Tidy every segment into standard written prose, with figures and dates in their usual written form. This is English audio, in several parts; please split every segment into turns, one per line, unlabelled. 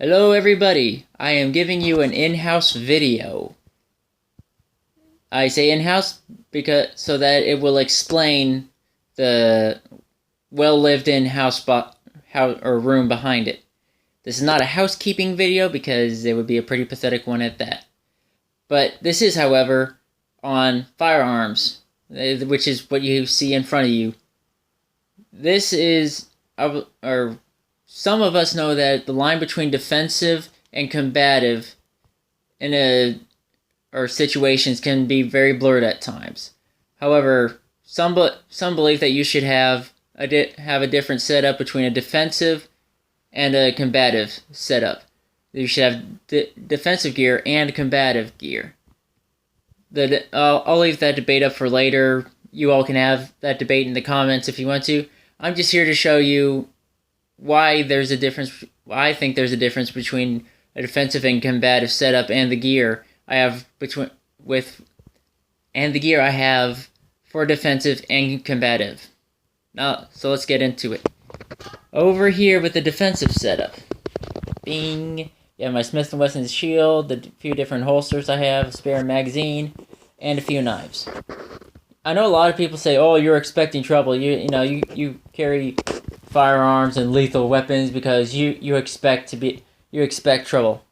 Hello everybody, I am giving you an in-house video. I say in-house because so that it will explain the well-lived-in room behind it. This is not a housekeeping video because it would be a pretty pathetic one at that. But this is, however, on firearms, which is what you see in front of you. This is, or some of us know that the line between defensive and combative or situations can be very blurred at times. However, some believe that you should have a different setup between a defensive and a combative setup. You should have defensive gear and combative gear. I'll leave that debate up for later. You all can have that debate in the comments if you want to. I'm just here to show you why there's a difference. I think there's a difference between a defensive and combative setup and the gear I have I have for defensive and combative. Now, so let's get into it. Over here with the defensive setup, bing. You have my Smith & Wesson shield, the few different holsters I have, a spare magazine, and a few knives. I know a lot of people say, "Oh, you're expecting trouble. You carry firearms and lethal weapons because you expect trouble."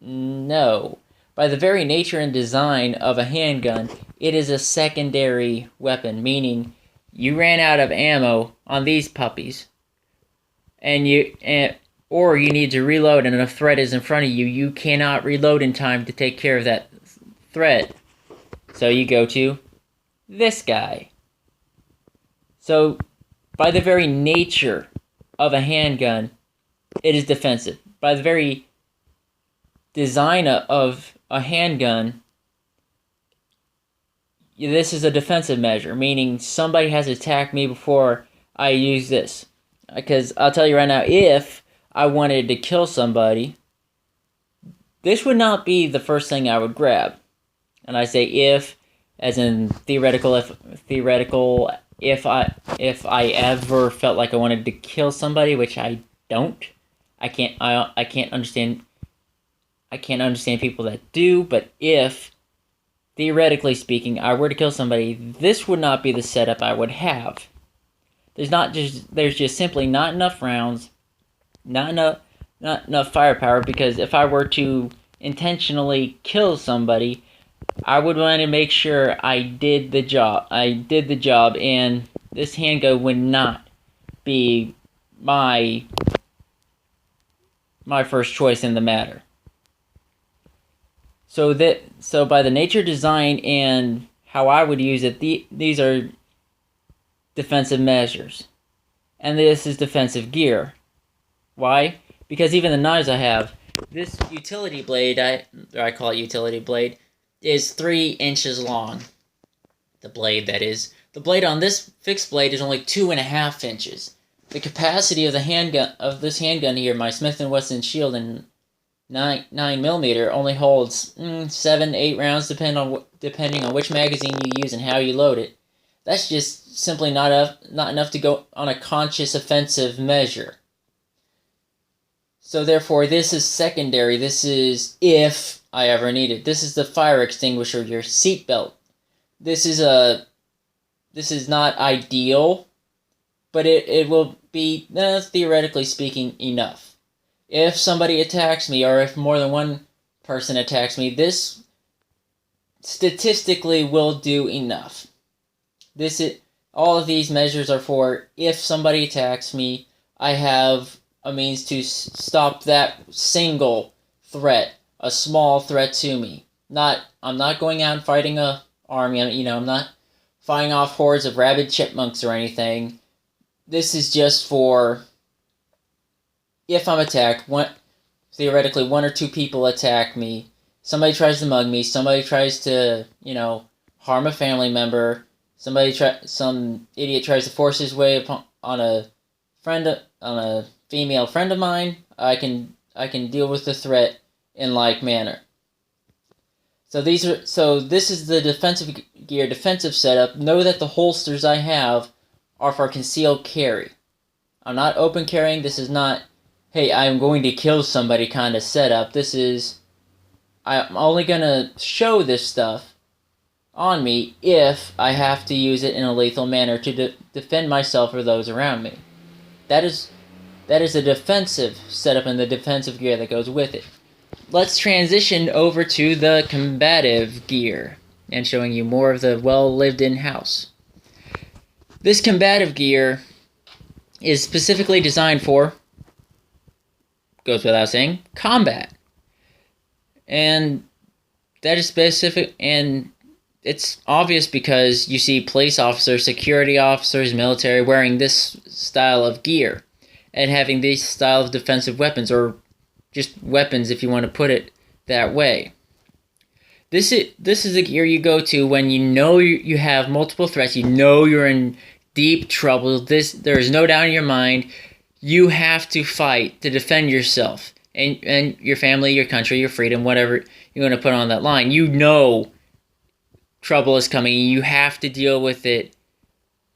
No. By the very nature and design of a handgun, it is a secondary weapon, meaning you ran out of ammo on these puppies, or you need to reload and a threat is in front of you. You cannot reload in time to take care of that threat. So you go to this guy. So, by the very nature of a handgun, it is defensive. By the very design of a handgun, this is a defensive measure, meaning somebody has attacked me before I use this. Because I'll tell you right now, if I wanted to kill somebody, this would not be the first thing I would grab. And I say if, as in theoretical, if I ever felt like I wanted to kill somebody, which I don't. I can't understand people that do, but if, theoretically speaking, I were to kill somebody, this would not be the setup I would have. There's just simply not enough rounds, not enough firepower, because if I were to intentionally kill somebody, I would want to make sure I did the job, and this handgun would not be my first choice in the matter. So by the nature, design, and how I would use it, these are defensive measures. And this is defensive gear. Why? Because even the knives I have, this utility blade, I call it utility blade, is 3 inches long. The blade, that is. The blade on this fixed blade is only 2.5 inches. The capacity of this handgun here, my Smith & Wesson Shield and 9mm, only holds 7-8 rounds, depending on which magazine you use and how you load it. That's just simply not enough to go on a conscious offensive measure. So therefore, this is secondary. This is if I ever need it. This is the fire extinguisher, your seatbelt. This is not ideal, but it will be, theoretically speaking, enough. If somebody attacks me, or if more than one person attacks me, this statistically will do enough. All of these measures are for if somebody attacks me, I have a means to stop that single threat, a small threat to me. I'm not going out and fighting a army. I'm not fighting off hordes of rabid chipmunks or anything. This is just for if I'm attacked. Theoretically, 1 or 2 people attack me. Somebody tries to mug me. Somebody tries to, harm a family member. Some idiot tries to force his way on a female friend of mine. I can deal with the threat in like manner. So this is the defensive gear, defensive setup. Know that the holsters I have are for concealed carry. I'm not open carrying. This is not hey, I'm going to kill somebody kind of setup. I'm only going to show this stuff on me if I have to use it in a lethal manner to defend myself or those around me. That is a defensive setup and the defensive gear that goes with it. Let's transition over to the combative gear and showing you more of the well-lived-in house. This combative gear is specifically designed for, goes without saying, combat. And that is specific, and it's obvious because you see police officers, security officers, military wearing this style of gear and having this style of defensive weapons, or just weapons if you want to put it that way. This is the gear you go to when you know you have multiple threats, you know you're in deep trouble. There is no doubt in your mind you have to fight to defend yourself and your family, your country, your freedom, whatever you want to put on that line. You know trouble is coming. You have to deal with it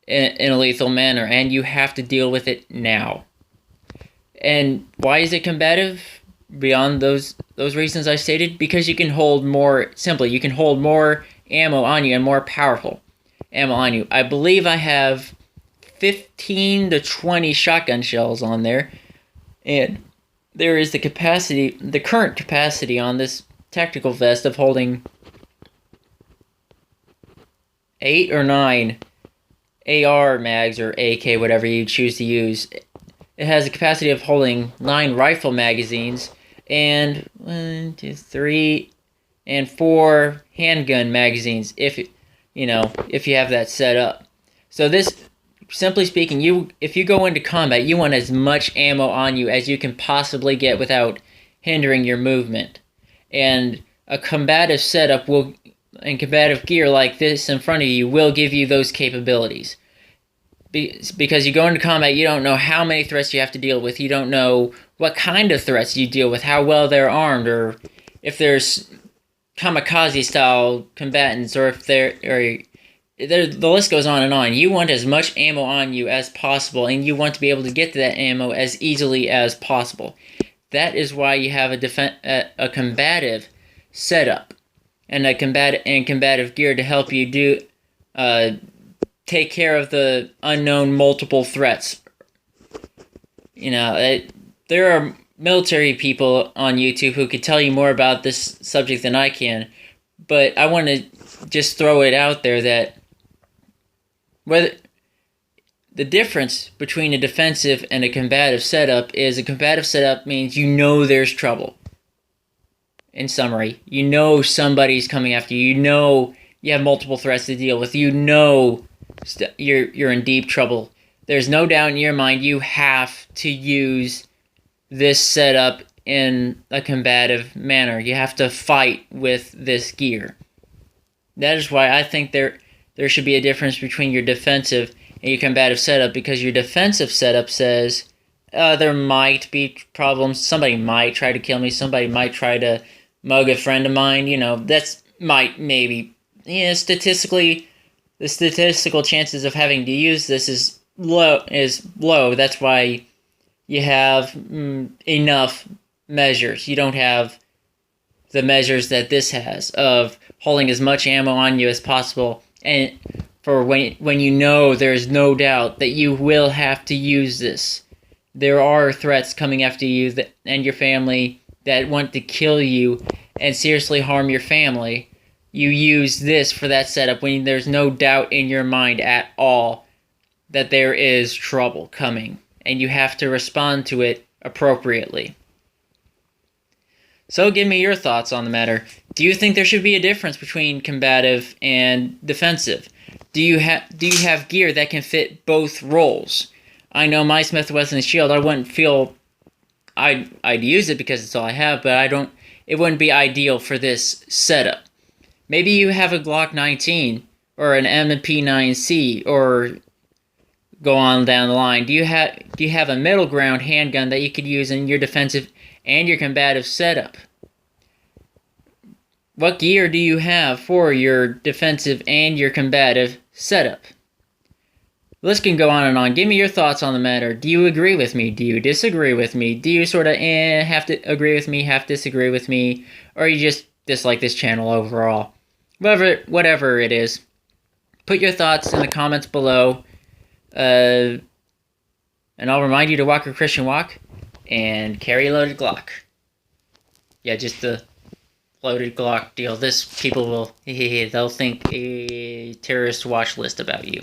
in a lethal manner, and you have to deal with it now. And why is it combative? Beyond those reasons I stated, because you can hold more, simply, you can hold more ammo on you and more powerful ammo on you. I believe I have 15 to 20 shotgun shells on there, and there is the current capacity on this tactical vest of holding 8 or 9 AR mags or AK, whatever you choose to use. It has a capacity of holding 9 rifle magazines and 1, 2, 3, and 4 handgun magazines if you have that set up. So this, simply speaking, if you go into combat, you want as much ammo on you as you can possibly get without hindering your movement. And a combative setup and combative gear like this in front of you will give you those capabilities. Because you go into combat, you don't know how many threats you have to deal with. You don't know what kind of threats you deal with, how well they're armed, or if there's kamikaze-style combatants, or if the list goes on and on. You want as much ammo on you as possible, and you want to be able to get to that ammo as easily as possible. That is why you have a combative setup and combative gear to help you take care of the unknown multiple threats. There are military people on YouTube who could tell you more about this subject than I can, but I want to just throw it out there that whether the difference between a defensive and a combative setup is a combative setup means you know there's trouble. In summary, you know somebody's coming after you. You know you have multiple threats to deal with. You know you're in deep trouble. There's no doubt in your mind you have to use this setup in a combative manner. You have to fight with this gear. That is why I think there should be a difference between your defensive and your combative setup, because your defensive setup says there might be problems. Somebody might try to kill me. Somebody might try to mug a friend of mine. Maybe. Statistically, the statistical chances of having to use this is low. That's why you have enough measures. You don't have the measures that this has of holding as much ammo on you as possible, and for when you know there's no doubt that you will have to use this. There are threats coming after you and your family that want to kill you and seriously harm your family. You use this for that setup when there's no doubt in your mind at all that there is trouble coming, and you have to respond to it appropriately. So give me your thoughts on the matter. Do you think there should be a difference between combative and defensive? Do you have gear that can fit both roles? I know my Smith & Wesson shield, I wouldn't feel I'd use it because it's all I have, but it wouldn't be ideal for this setup. Maybe you have a Glock 19 or an M&P 9C, or go on down the line. Do you have a middle ground handgun that you could use in your defensive and your combative setup? What gear do you have for your defensive and your combative setup? list can go on and on. Give me your thoughts on the matter. Do you agree with me? Do you disagree with me? Do you sort of have to agree with me, half disagree with me? Or you just dislike this channel overall? Whatever it is. Put your thoughts in the comments below. And I'll remind you to walk a Christian walk and carry a loaded Glock. Yeah, just the loaded Glock deal. This people will, they'll think a terrorist watch list about you.